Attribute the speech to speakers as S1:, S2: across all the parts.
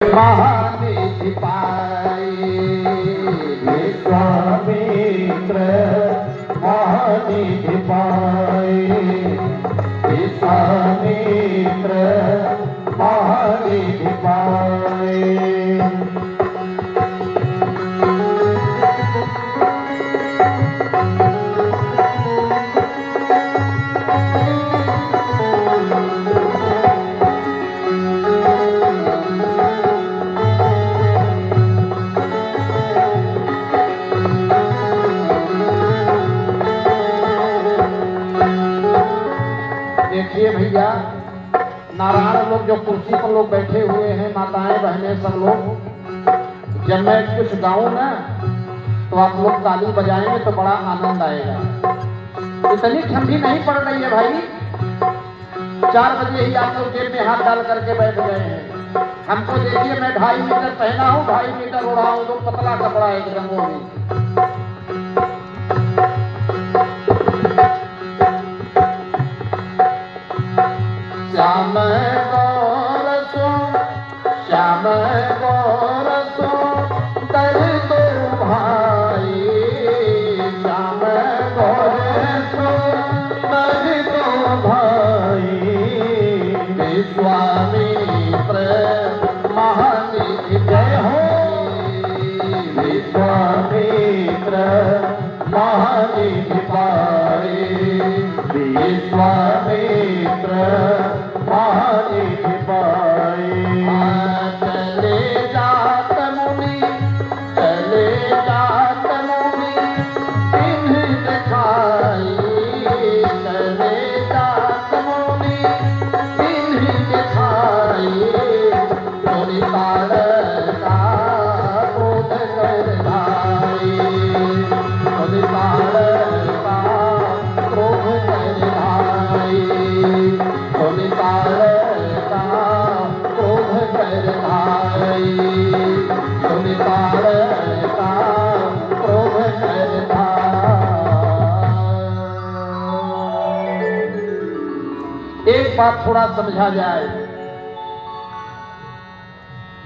S1: महानिधि पाए विश्वामित्र महानिधि पाए विश्वामित्र महानिधि पाए। देखिए भैया, नारायण लोग जो कुर्सी पर लोग बैठे हुए हैं, माताएं बहनें सब लोग, जब मैं कुछ गाऊं ना तो आप लोग ताली बजाएंगे तो बड़ा आनंद आएगा। इतनी ठंडी नहीं पड़ रही है भाई, 4 बजे ही आप लोग जेब में हाथ डाल करके बैठ गए हैं। हमको देखिए, मैं 2.5 मीटर पहना हूँ, 2.5 मीटर ओढ़ा हूँ, तो पतला कपड़ा एक रंगोली। श्याम गोरसो श्याम गोरसो दर दो भाई, श्याम गोरसो दर दो भाई। विश्वामित्र महानिधि जय हो, विश्वामित्र महानिधि पाए विश्वामित्र महानिधि पाए। चले जात मुनि चले जात मुनि इन्हीं दिखाई, चले जात मुनि इन्हीं दिखाई। सुनि तारका क्रोध कर धाई, सुनि तारका क्रोध कर धाई, सुनि तारका क्रोध कर धाई, सुनि तारका क्रोध कर धाई। एक बात थोड़ा समझा जाए,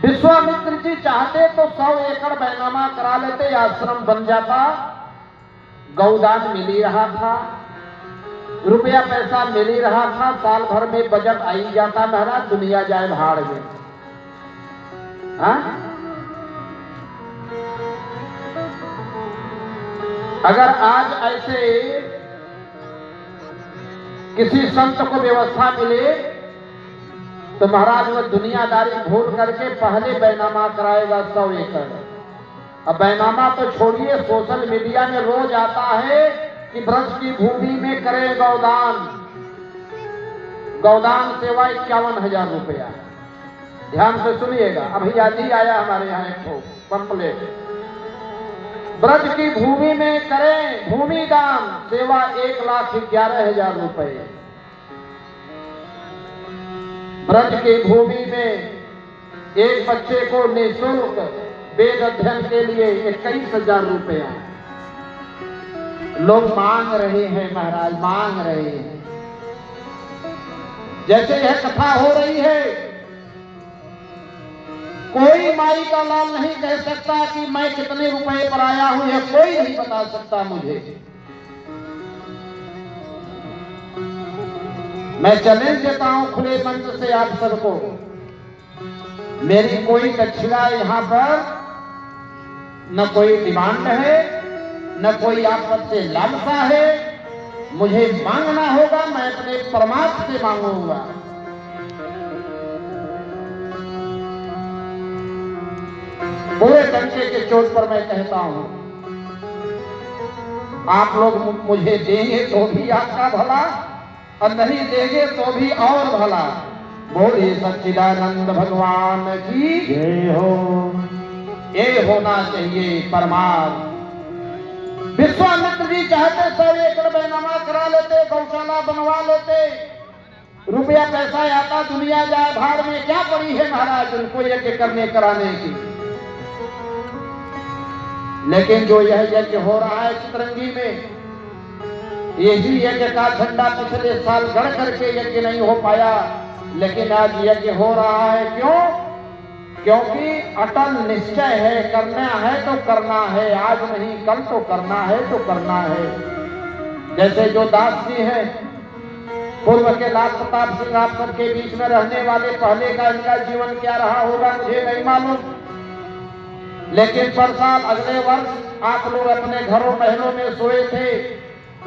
S1: विश्वामित्र जी चाहते तो 100 एकड़ बैनामा करा लेते, आश्रम बन जाता, गौदान मिल ही रहा था, रुपया पैसा मिल ही रहा था, साल भर में बजट आ ही जाता, महाराज दुनिया जाए भाड़ में। हाँ? अगर आज ऐसे किसी संत को व्यवस्था मिले तो महाराज वो दुनियादारी भूल करके पहले बैनामा कराएगा 100 एकड़। अब बैनामा तो छोड़िए, सोशल मीडिया में रोज आता है कि ब्रज की भूमि में करे गौदान, गौदान सेवा 51,000 रुपया। ध्यान से सुनिएगा, अभी आज ही आया हमारे यहाँ एक पंपलेट, ब्रज की भूमि में करें भूमि दान सेवा 1,11,000 रुपये। ब्रज की भूमि में एक बच्चे को निःशुल्क वेद अध्ययन के लिए 21,000 रुपया लोग मांग रहे हैं, महाराज मांग रहे हैं। जैसे यह कथा हो रही है, कोई माई का लाल नहीं कह सकता कि मैं कितने रुपए पर आया हूं, यह कोई नहीं बता सकता मुझे। मैं चैलेंज देता हूं खुले मंच से आप सबको, मेरी कोई दक्षिणा यहाँ पर न कोई डिमांड है, न कोई आप से लालसा है। मुझे मांगना होगा, मैं अपने परमात्मा से मांगूंगा। पूरे डंके के चोट पर मैं कहता हूं, आप लोग मुझे देंगे तो भी आपका भला, और नहीं देंगे तो भी और भला। बोलिए सच्चिदानंद भगवान की जय हो। ये होना चाहिए परमार्थ। विश्वामित्र जी चाहते 100 एकड़ बैनामा करा लेते, गौशाला बनवा लेते, रुपया पैसा आता, दुनिया जाए भाड़ में, क्या पड़ी है महाराज उनको यज्ञ करने कराने की। लेकिन जो यह यज्ञ हो रहा है चितरंगी में, यही यज्ञ का झंडा पिछले साल गढ़ करके यज्ञ नहीं हो पाया, लेकिन आज यज्ञ हो रहा है। क्यों? क्योंकि अटल निश्चय है, करना है तो करना है, आज नहीं कल तो करना है तो करना है। जैसे जो दास जी हैं पूर्व के लाल प्रताप सिंह, आप सबके बीच में रहने वाले, पहले का इनका जीवन क्या रहा होगा मुझे नहीं मालूम, लेकिन पर साल अगले वर्ष आप लोग अपने घरों महलों में सोए थे,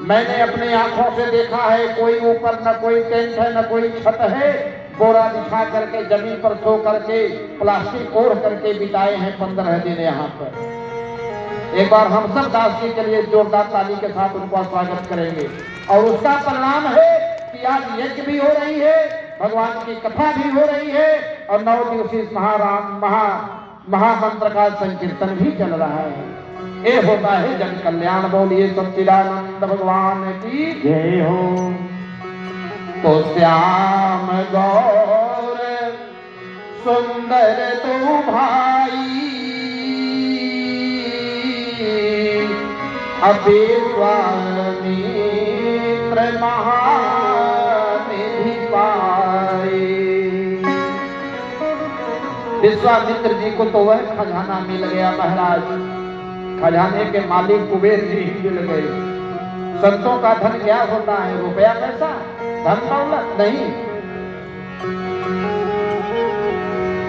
S1: मैंने अपनी आंखों से देखा है, कोई ऊपर न कोई टेंट है न कोई छत है, बोरा बिछा करके जमीन पर सो करके प्लास्टिक ओढ़ करके बिताए हैं 15 दिन यहाँ पर। एक बार हम सब दास जी के लिए जोरदार ताली के साथ उनका स्वागत करेंगे। और उसका परिणाम है कि आज यज्ञ भी हो रही है, भगवान की कथा भी हो रही है और 9 दिवसीय महामंत्र का संकीर्तन भी चल रहा है। ये होता है जन कल्याण। बोलिए सच्चिदानंद भगवान की जय हो। तो श्याम गौर सुंदर तो भाई, अविश्वामित्र महानिधि पाए। विश्वामित्र जी को तो वह खजाना मिल गया महाराज, खजाने के मालिक कुबेर जी मिल गए। संतों का धन क्या होता है? रुपया पैसा, धन दौलत नहीं।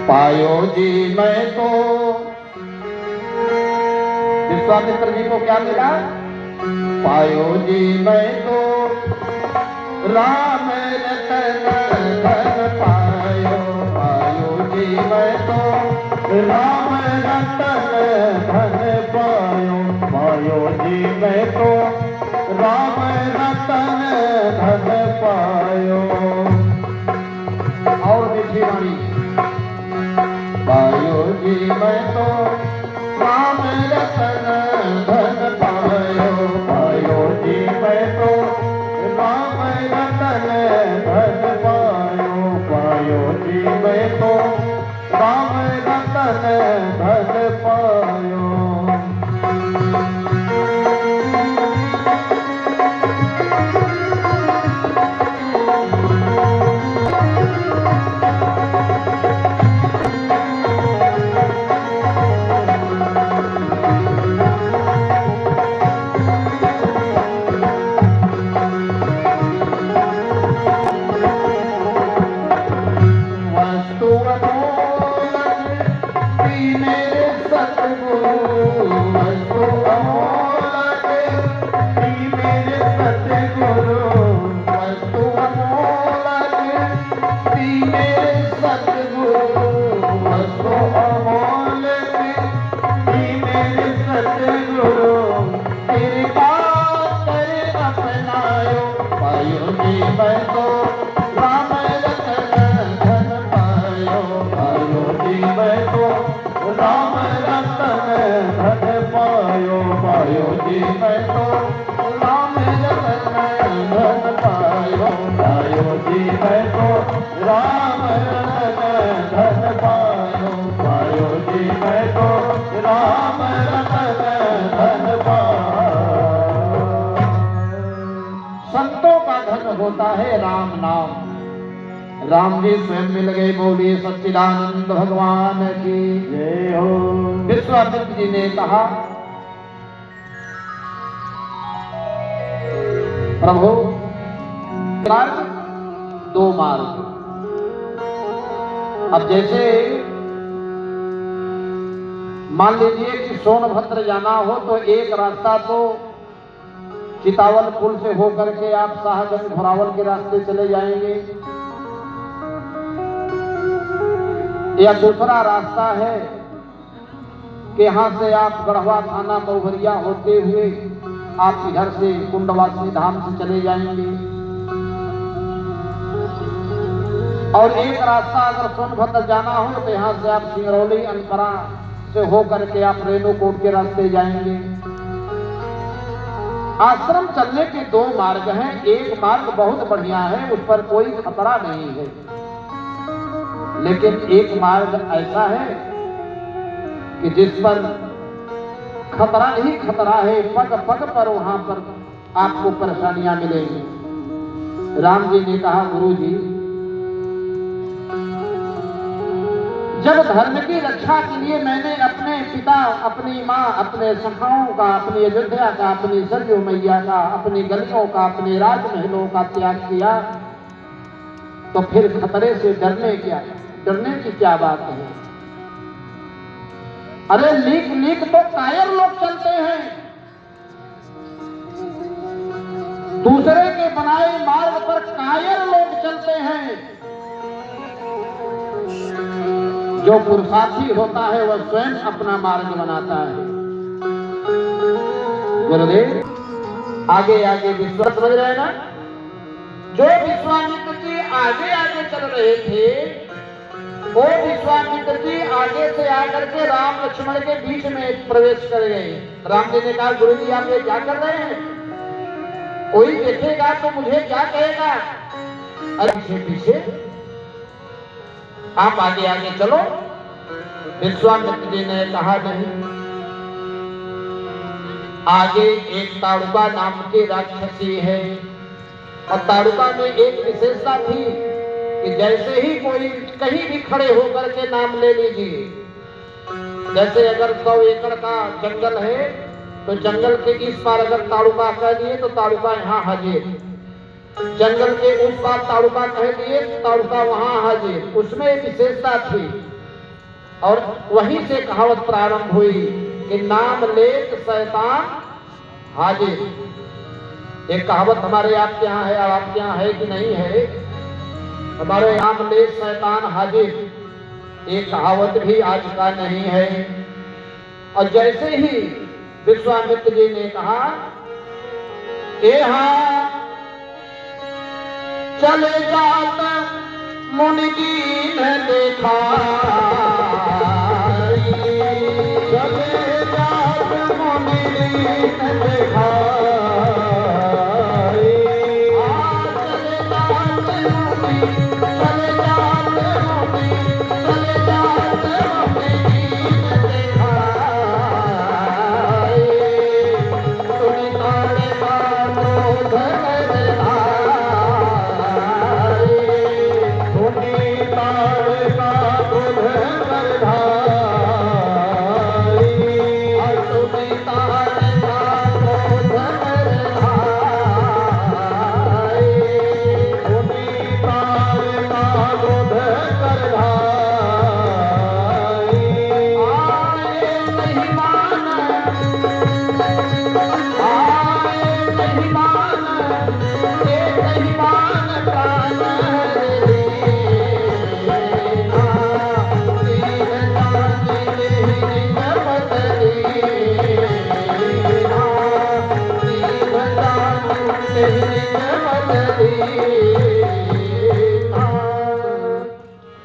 S1: पायो जी मैं तो, विश्वामित्र जी को क्या मिला? पायो जी मैं तो राम रतन धन पायो, पायो जी मैं तो राम रतन धन पायो, पायो जी मैं तो राम रतन धन पायो। और मीठी वाणी, पायो जी मैं तो राम रतन धन पायो, पायो जी मैं तो राम रतन धन पायो, पायो जी मैं तो राम रतन धन पायो। संतों का धन होता है राम नाम। राम जी स्वयं मिल गए। बोलिए सच्चिदानंद भगवान की जय हो। विश्वामित्र जी ने कहा, प्रभु मार्ग दो मार्ग। अब जैसे मान लीजिए कि सोनभद्र जाना हो तो एक रास्ता तो चितावल पुल से होकर के आप शाहगंज घोरावल के रास्ते चले जाएंगे, या दूसरा रास्ता है कि यहां से आप गढ़वा थाना मऊभरिया होते हुए आप इधर से कुंडवासी धाम से चले जाएंगे। और एक रास्ता अगर सोनभद्र जाना हो तो यहाँ से आप सिंगरौली अनकरा से होकर के आप रेणुकूट के रास्ते जाएंगे। आश्रम चलने के दो मार्ग हैं। एक मार्ग बहुत बढ़िया है, उस पर कोई खतरा नहीं है, लेकिन एक मार्ग ऐसा है कि जिस पर खतरा ही खतरा है, पग पग पर वहां पर आपको परेशानियां मिलेंगी। राम जी ने कहा, गुरु जी जब धर्म की रक्षा के लिए मैंने अपने पिता, अपनी माँ, अपने सखाओं का, अपनी अयोध्या का, अपनी सरयू मैया का, अपनी गलियों का, अपने राजमहलों का त्याग किया, तो फिर खतरे से डरने की क्या बात है? अरे लीक तो कायर लोग चलते हैं, दूसरे के बनाए मार्ग पर कायर लोग चलते हैं। जो पुरुषार्थी होता है वह स्वयं अपना मार्ग बनाता है। गुरुदेव आगे आगे विश्वास समझ रहे हैं ना? जो विश्वामित्र जी आगे आगे चल रहे थे, वो विश्वामित्र जी आगे से आकर के राम लक्ष्मण के बीच में प्रवेश कर गए। राम जी ने कहा, गुरु जी आप ये क्या कर रहे हैं? कोई देखेगा तो मुझे क्या कहेगा? अरे पीछे आप आगे आगे चलो। विश्वामित्र जी ने कहा, नहीं, आगे एक ताड़ुका नाम की राक्षसी है, और ताड़ुका में एक विशेषता थी कि जैसे ही कोई कहीं भी खड़े होकर के नाम ले लीजिए, जैसे अगर 100 एकड़ का जंगल है तो जंगल के इस पार अगर ताड़ुका कह दिए तो ताड़ुका यहाँ हाजिर, जंगल के उस पार ताड़ुका कह दिए ताड़ुका वहां हाजिर। उसमें एक विशेषता थी, और वहीं से कहावत प्रारंभ हुई कि नाम लेत शैतान हाजिर। एक कहावत हमारे आपके यहाँ है, आपके यहाँ है कि नहीं है? हमारे नाम लेत शैतान हाजिर, एक कहावत भी आज का नहीं है। और जैसे ही विश्वामित्र जी ने कहा, चले जात मुनि दीन देखा, चले जात मुनि दीन देखा, चले जात मुनि, चले जात मुनि, चले जात मुनि दीन देखा, सुनि तारे का क्रोध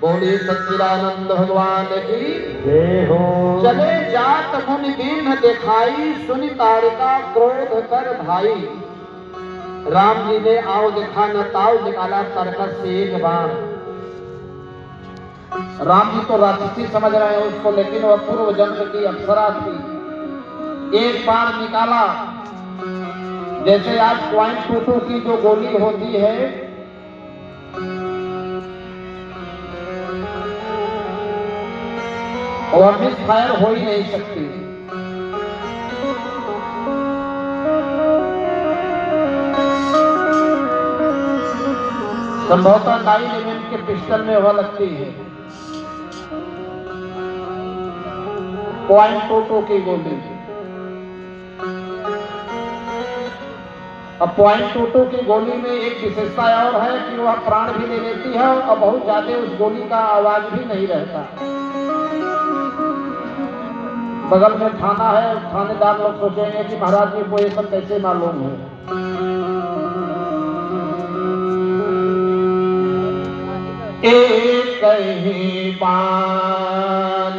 S1: बोले सच्चिदानंद भगवान की जय हो। चले जात मुनि दीन दिखाई, सुनि ताड़िका क्रोध कर भाई। राम जी ने आओ दिखा न ताव निकाला तरकस से एक बाण। राम जी तो राक्षसी समझ रहे हैं उसको, लेकिन वह पूर्व जन्म की अप्सरा थी। एक बाण निकाला, जैसे आज .22 की जो गोली होती है, और मिस फायर हो ही नहीं सकती। संभवतः 9mm के पिस्टल में वह लगती है .22 की गोली। अब .22 की गोली में एक विशेषता और है कि वह प्राण भी ले लेती है, और बहुत ज्यादा उस गोली का आवाज भी नहीं रहता। बगल में थाना है, थानेदार लोग सोचेंगे कि महाराज जी को ये सब कैसे मालूम है। एक ही बाण,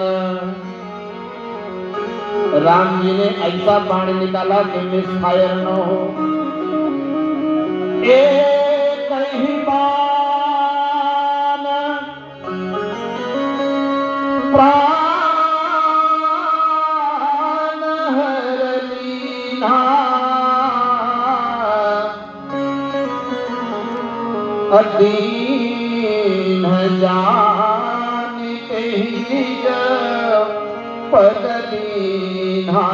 S1: राम जी ने ऐसा बाण निकाला कि मिस फायर न हो। एक ही बाण प्राण हर लीना, अदीन जान कहीं पद दीन्हा।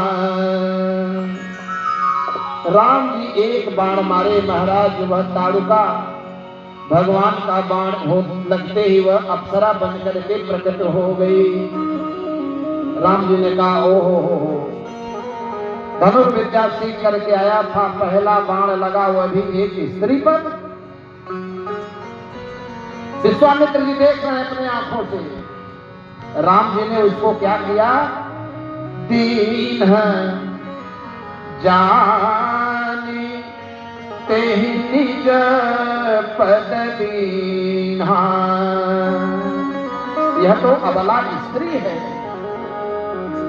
S1: राम जी एक बाण मारे महाराज, वह ताड़ुका भगवान का बाण हो लगते ही वह अप्सरा बनकर के प्रकट हो गई। राम जी ने कहा ओ हो, धनुर्विद्या सीख करके आया था, पहला बाण लगा वह भी एक स्त्री पर। विश्वामित्र जी देख रहे हैं अपने आंखों से। राम जी ने उसको क्या किया, दीन जानी ते निज पद दीन्हा। यह तो अबला स्त्री है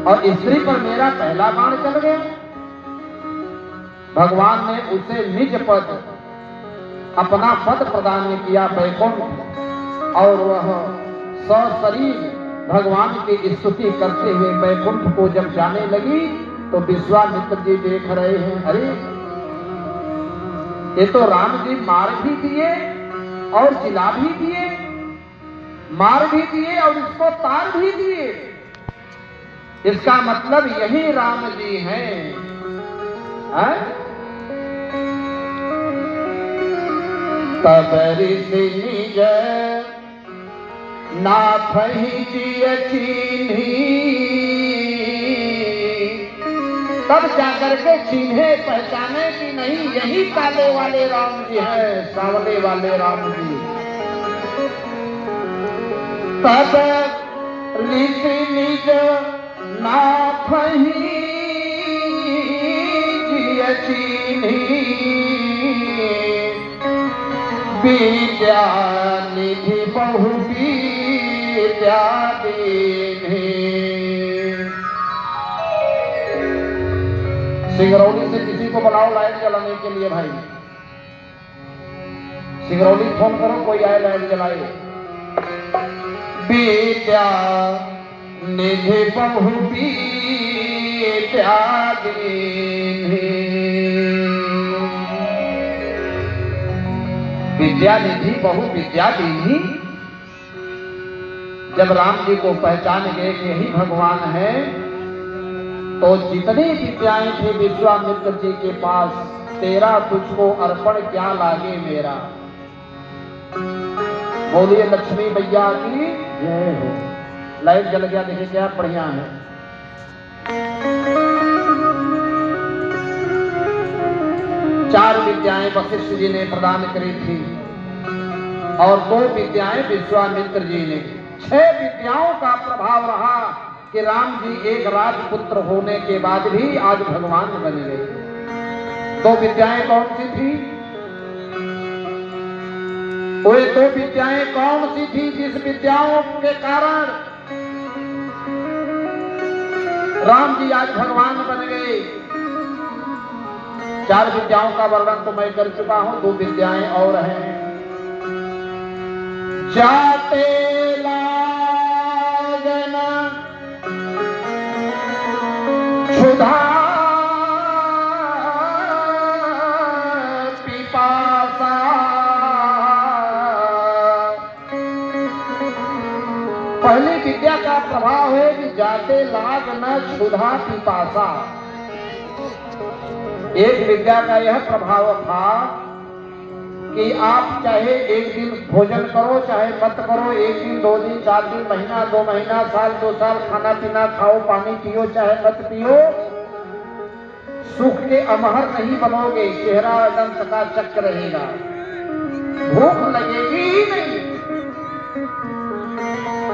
S1: और स्त्री पर मेरा पहला बाण चल गया। भगवान ने उसे निज पद, अपना पद प्रदान किया वैकुंठ, और वह सशरीर भगवान की स्तुति करते हुए वैकुंठ को जब जाने लगी तो विश्वामित्र जी देख रहे हैं, अरे ये तो राम जी मार भी दिए और जिला भी दिए, मार भी दिए और इसको तार भी दिए। इसका मतलब यही राम जी हैं, तबरि निज नाथ ही जिय चीन्ही। तब जाकर के चिन्हे पहचाने कि नहीं यही काले वाले राम जी हैं, सांवले वाले राम जी। तब ऋषि निज नाथ ही जिय चीन्ही। विद्या निधि बहु विद्या दीन्ही। सिंगरौली से किसी को बुलाओ लाइट जलाने के लिए भाई, सिंगरौली फोन करो, कोई आए लाइट जलाए। विद्या निधि बहु विद्या दीन्ही। विद्या निधि बहु विद्या दीन्ही। जब राम जी को पहचान गए कि यही भगवान है, तो जितनी विद्याएं थे विश्वामित्र जी के पास, तेरा तुझको अर्पण क्या लागे मेरा। बोलिए लक्ष्मी मैया की जय हो। लाइट जल गया, देखिए क्या बढ़िया है। चार विद्याएं वशिष्ठ जी ने प्रदान करी थी और 2 विद्याएं विश्वामित्र जी ने। 6 विद्याओं का प्रभाव रहा कि राम जी एक राजपुत्र होने के बाद भी आज भगवान बन गए। 2 विद्याएं कौन सी थी? वे 2 विद्याएं कौन सी थी जिस विद्याओं के कारण राम जी आज भगवान बन गए? 4 विद्याओं का वर्णन तो मैं कर चुका हूं, 2 विद्याएं और हैं। जाते लागन क्षुधा पिपासा। पहली विद्या का प्रभाव है कि जाते लाग न क्षुधा पिपासा। एक विद्या का यह प्रभाव था कि आप चाहे एक दिन भोजन करो चाहे मत करो, 1 दिन 2 दिन 4 दिन महीना 2 महीना साल 2 साल खाना पीना खाओ, पानी पियो चाहे मत पियो, सुख के अमहर नहीं बनोगे, चेहरा एकदम चकाचक रहेगा, भूख लगेगी ही नहीं,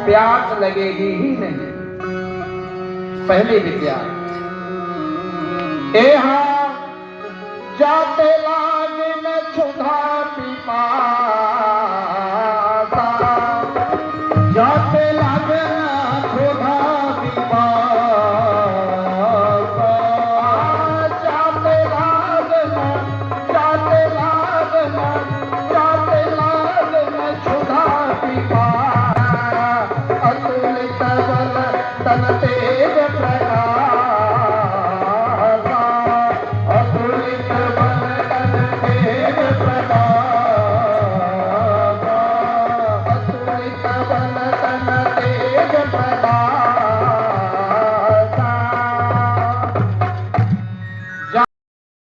S1: प्यास लगेगी ही नहीं। पहली विद्या। एहा जाते लागे न क्षुधा पिपासा, जाते लागे न क्षुधा पिपासा, जाते लागे न क्षुधा पिपासा। अतुलित बल तन तेज प्रकाश।